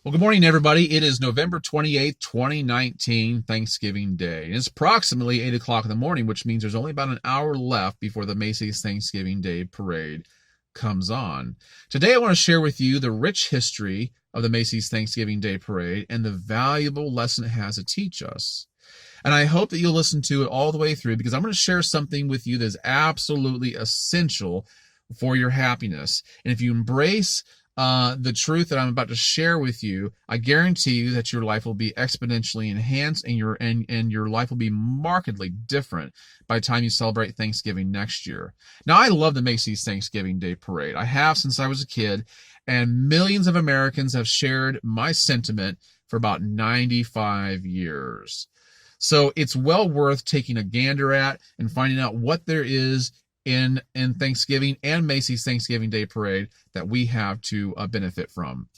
Well, good morning, everybody. It is November 28th, 2019, Thanksgiving Day. It's approximately 8 o'clock in the morning, which means there's only about an hour left before the Macy's Thanksgiving Day Parade comes on. Today, I want to share with you the rich history of the Macy's Thanksgiving Day Parade and the valuable lesson it has to teach us. And I hope that you'll listen to it all the way through because I'm going to share something with you that's absolutely essential for your happiness. And if you embrace the truth that I'm about to share with you, I guarantee you that your life will be exponentially enhanced and your life will be markedly different by the time you celebrate Thanksgiving next year. Now, I love the Macy's Thanksgiving Day Parade. I have since I was a kid, and millions of Americans have shared my sentiment for about 95 years. So it's well worth taking a gander at and finding out what there is in Thanksgiving and Macy's Thanksgiving Day Parade that we have to benefit from.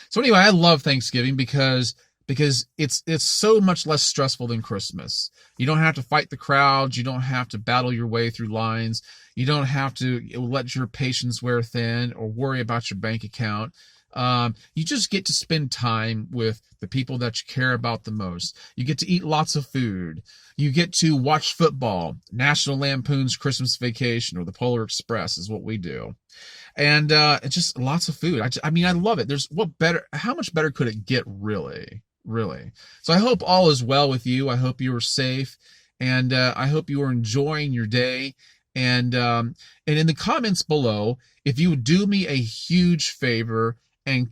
So anyway, I love Thanksgiving because it's so much less stressful than Christmas. You don't have to fight the crowds. You don't have to battle your way through lines. You don't have to let your patience wear thin or worry about your bank account. You just get to spend time with the people that you care about the most. You get to eat lots of food. You get to watch football. National Lampoon's Christmas Vacation or the Polar Express is what we do. And it's just lots of food. I mean, I love it. There's how much better could it get, really? Really. So I hope all is well with you. I hope you are safe, and I hope you are enjoying your day. And in the comments below, if you would do me a huge favor and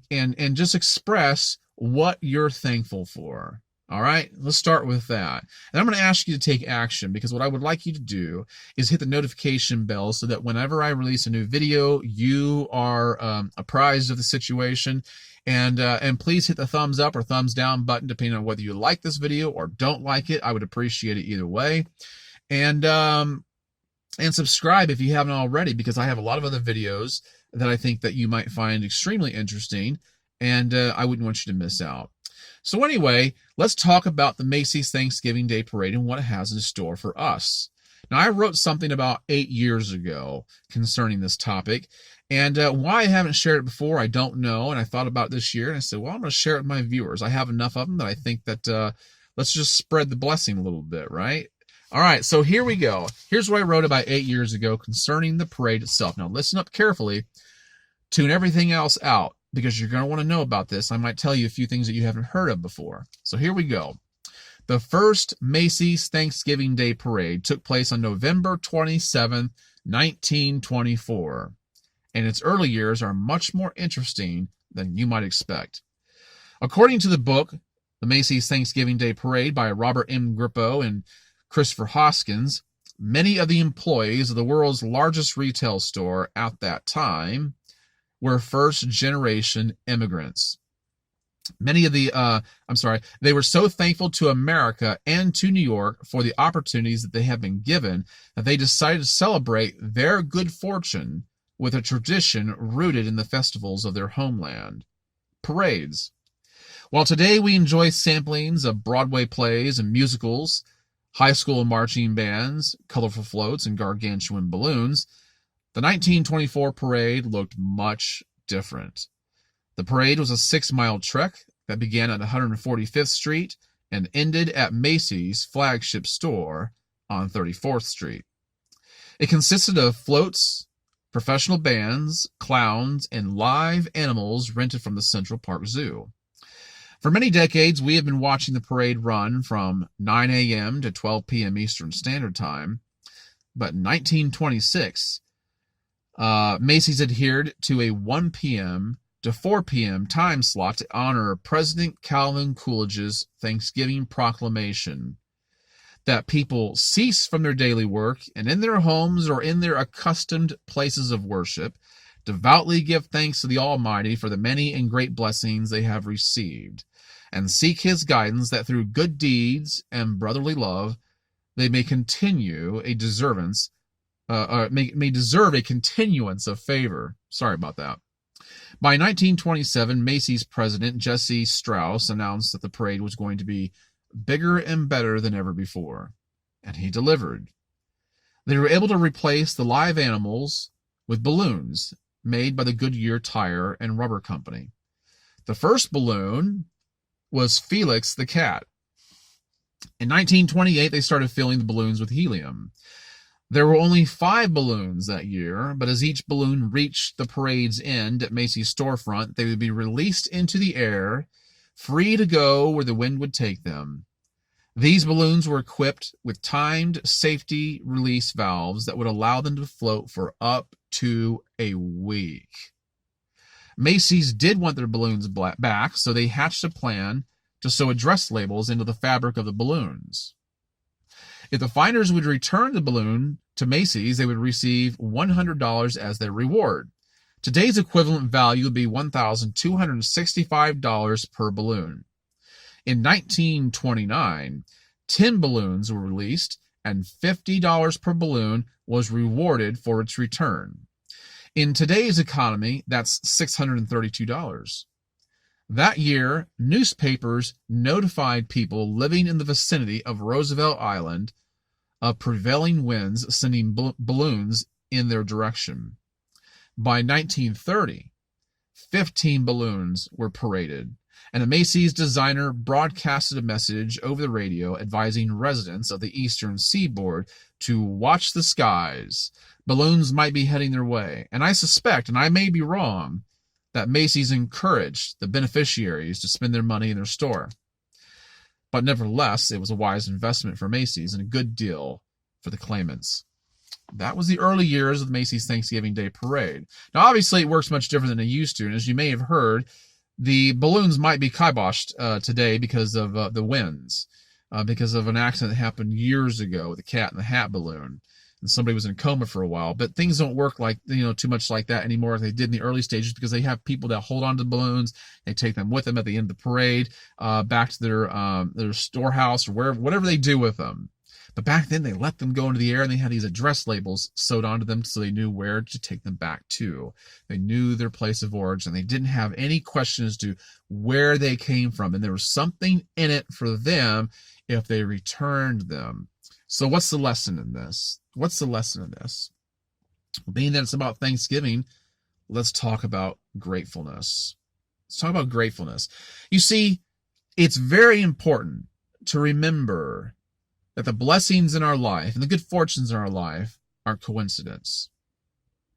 just express what you're thankful for. All right, let's start with that. And I'm going to ask you to take action because what I would like you to do is hit the notification bell so that whenever I release a new video, you are apprised of the situation. And please hit the thumbs up or thumbs down button depending on whether you like this video or don't like it. I would appreciate it either way. And subscribe if you haven't already because I have a lot of other videos that I think that you might find extremely interesting, and I wouldn't want you to miss out. So anyway, let's talk about the Macy's Thanksgiving Day Parade and what it has in store for us. Now, I wrote something about 8 years ago concerning this topic, and why I haven't shared it before, I don't know, and I thought about it this year, and I said, well, I'm going to share it with my viewers. I have enough of them that I think that let's just spread the blessing a little bit, right? All right, so here we go. Here's what I wrote about 8 years ago concerning the parade itself. Now, listen up carefully. Tune everything else out because you're going to want to know about this. I might tell you a few things that you haven't heard of before. So here we go. The first Macy's Thanksgiving Day Parade took place on November 27, 1924. And its early years are much more interesting than you might expect. According to the book, The Macy's Thanksgiving Day Parade by Robert M. Grippo and Christopher Hoskins, many of the employees of the world's largest retail store at that time were first-generation immigrants. They were so thankful to America and to New York for the opportunities that they have been given that they decided to celebrate their good fortune with a tradition rooted in the festivals of their homeland, parades. While today we enjoy samplings of Broadway plays and musicals, high school marching bands, colorful floats, and gargantuan balloons, the 1924 parade looked much different. The parade was a 6-mile trek that began at 145th Street and ended at Macy's flagship store on 34th Street. It consisted of floats, professional bands, clowns, and live animals rented from the Central Park Zoo. For many decades, we have been watching the parade run from 9 a.m. to 12 p.m. Eastern Standard Time, but in 1926, Macy's adhered to a 1 p.m. to 4 p.m. time slot to honor President Calvin Coolidge's Thanksgiving proclamation that people cease from their daily work and in their homes or in their accustomed places of worship, devoutly give thanks to the Almighty for the many and great blessings they have received, and seek His guidance that through good deeds and brotherly love they may continue a deservance may deserve a continuance of favor. Sorry about that. By 1927, Macy's president Jesse Strauss announced that the parade was going to be bigger and better than ever before, and he delivered. They were able to replace the live animals with balloons made by the Goodyear Tire and Rubber Company. The first balloon was Felix the cat. In 1928, they started filling the balloons with helium. There were only 5 balloons that year, but as each balloon reached the parade's end at Macy's storefront, they would be released into the air, free to go where the wind would take them. These balloons were equipped with timed safety release valves that would allow them to float for up to a week. Macy's did want their balloons back, so they hatched a plan to sew address labels into the fabric of the balloons. If the finders would return the balloon to Macy's, they would receive $100 as their reward. Today's equivalent value would be $1,265 per balloon. In 1929, 10 balloons were released, and $50 per balloon was rewarded for its return. In today's economy, that's $632. That year, newspapers notified people living in the vicinity of Roosevelt Island of prevailing winds, sending balloons in their direction. By 1930, 15 balloons were paraded, and a Macy's designer broadcasted a message over the radio advising residents of the eastern seaboard to watch the skies. Balloons might be heading their way, and I suspect, and I may be wrong, that Macy's encouraged the beneficiaries to spend their money in their store. But nevertheless, it was a wise investment for Macy's and a good deal for the claimants. That was the early years of the Macy's Thanksgiving Day Parade. Now, obviously, it works much different than it used to, and as you may have heard, the balloons might be kiboshed today because of the winds, because of an accident that happened years ago with the Cat in the Hat balloon, and somebody was in a coma for a while. But things don't work like, too much like that anymore as they did in the early stages, because they have people that hold on to the balloons, they take them with them at the end of the parade, back to their storehouse or whatever they do with them. But back then, they let them go into the air, and they had these address labels sewed onto them so they knew where to take them back to. They knew their place of origin. They didn't have any question as to where they came from, and there was something in it for them if they returned them. So what's the lesson in this? What's the lesson in this? Being that it's about Thanksgiving, let's talk about gratefulness. Let's talk about gratefulness. You see, it's very important to remember that the blessings in our life and the good fortunes in our life aren't coincidence.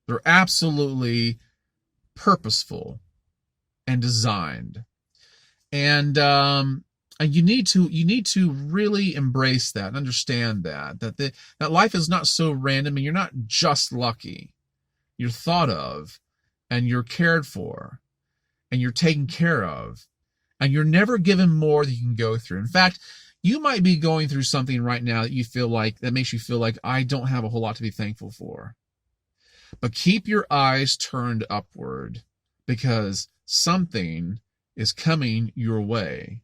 They're absolutely purposeful and designed. And you need to really embrace that and understand that life is not so random, and you're not just lucky. You're thought of, and you're cared for, and you're taken care of, and you're never given more than you can go through. In fact, you might be going through something right now that makes you feel like I don't have a whole lot to be thankful for. But keep your eyes turned upward, because something is coming your way.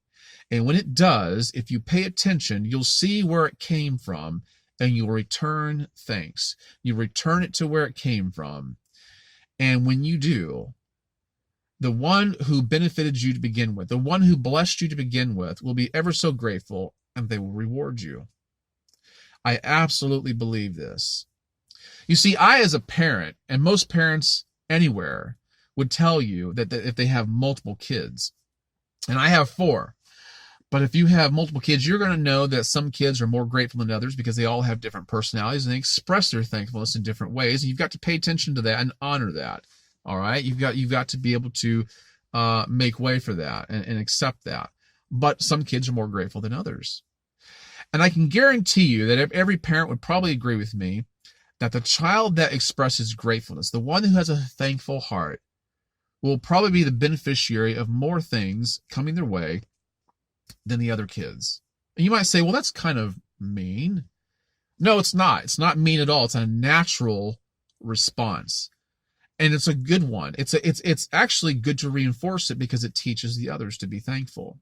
And when it does, if you pay attention, you'll see where it came from, and you'll return thanks. You return it to where it came from. And when you do, the one who benefited you to begin with, the one who blessed you to begin with, will be ever so grateful, and they will reward you. I absolutely believe this. You see, I, as a parent, and most parents anywhere, would tell you that if they have multiple kids, and I have 4, but if you have multiple kids, you're going to know that some kids are more grateful than others because they all have different personalities and they express their thankfulness in different ways, and you've got to pay attention to that and honor that. All right, you've got to be able to make way for that and accept that. But some kids are more grateful than others. And I can guarantee you that every parent would probably agree with me that the child that expresses gratefulness, the one who has a thankful heart, will probably be the beneficiary of more things coming their way than the other kids. And you might say, well, that's kind of mean. No, it's not. It's not mean at all. It's a natural response. And it's a good one. It's actually good to reinforce it because it teaches the others to be thankful.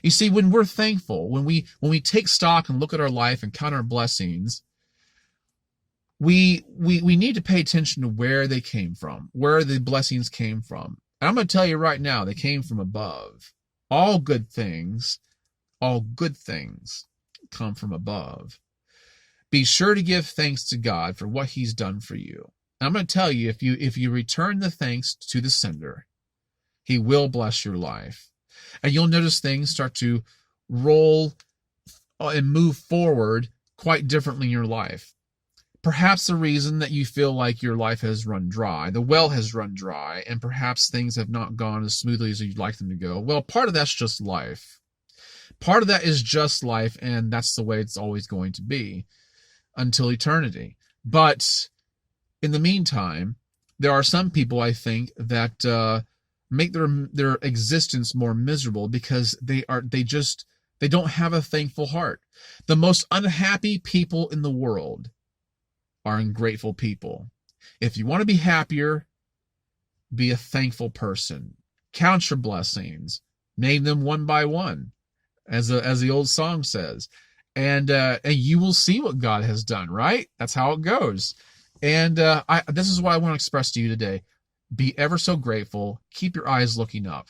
You see, when we're thankful, when we take stock and look at our life and count our blessings, we need to pay attention to where they came from, where the blessings came from. And I'm going to tell you right now, they came from above. All good things come from above. Be sure to give thanks to God for what He's done for you. I'm going to tell you, if you return the thanks to the sender, He will bless your life. And you'll notice things start to roll and move forward quite differently in your life. Perhaps the reason that you feel like your life has run dry, the well has run dry, and perhaps things have not gone as smoothly as you'd like them to go. Well, part of that's just life. Part of that is just life, and that's the way it's always going to be until eternity. But in the meantime, there are some people, I think, that make their existence more miserable because they don't have a thankful heart. The most unhappy people in the world are ungrateful people. If you want to be happier, be a thankful person. Count your blessings. Name them one by one, as the old song says. And you will see what God has done, right? That's how it goes. And this is what I want to express to you today. Be ever so grateful. Keep your eyes looking up.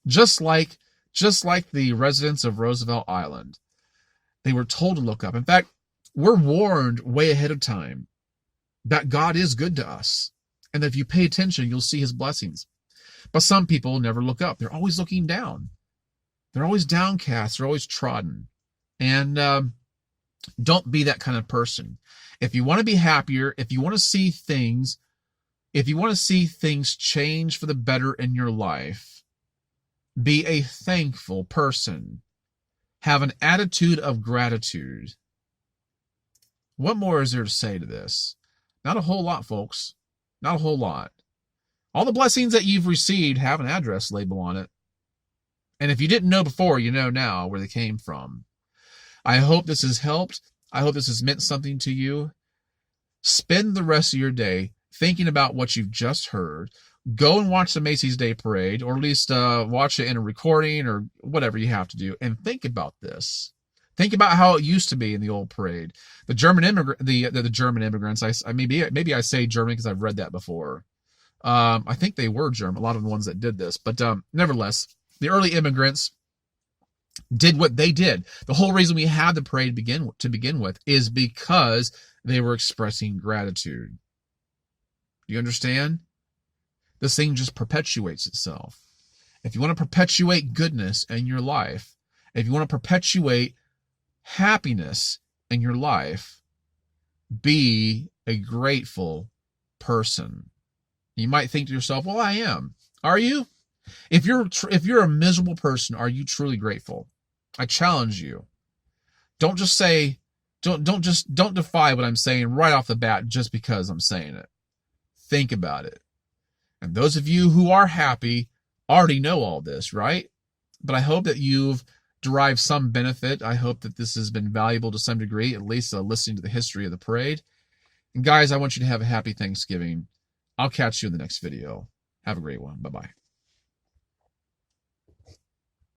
Just like the residents of Roosevelt Island. They were told to look up. In fact, we're warned way ahead of time that God is good to us. And that if you pay attention, you'll see his blessings. But some people never look up. They're always looking down. They're always downcast. They're always trodden. And don't be that kind of person. If you want to be happier, if you want to see things change for the better in your life, be a thankful person. Have an attitude of gratitude. What more is there to say to this? Not a whole lot, folks. Not a whole lot. All the blessings that you've received have an address label on it. And if you didn't know before, you know now where they came from. I hope this has helped. I hope this has meant something to you. Spend the rest of your day thinking about what you've just heard. Go and watch the Macy's Day Parade, or at least watch it in a recording or whatever you have to do, and think about this. Think about how it used to be in the old parade. The German immigrants. Maybe I say German because I've read that before. I think they were German. A lot of the ones that did this, but nevertheless, the early immigrants did what they did. The whole reason we have the parade to begin with is because they were expressing gratitude. You understand? This thing just perpetuates itself. If you want to perpetuate goodness in your life, if you want to perpetuate happiness in your life, be a grateful person. You might think to yourself, well, I am. Are you? If you're a miserable person, are you truly grateful? I challenge you. Don't just say, don't defy what I'm saying right off the bat just because I'm saying it. Think about it. And those of you who are happy already know all this, right? But I hope that you've derived some benefit. I hope that this has been valuable to some degree, at least listening to the history of the parade. And guys, I want you to have a happy Thanksgiving. I'll catch you in the next video. Have a great one. Bye-bye.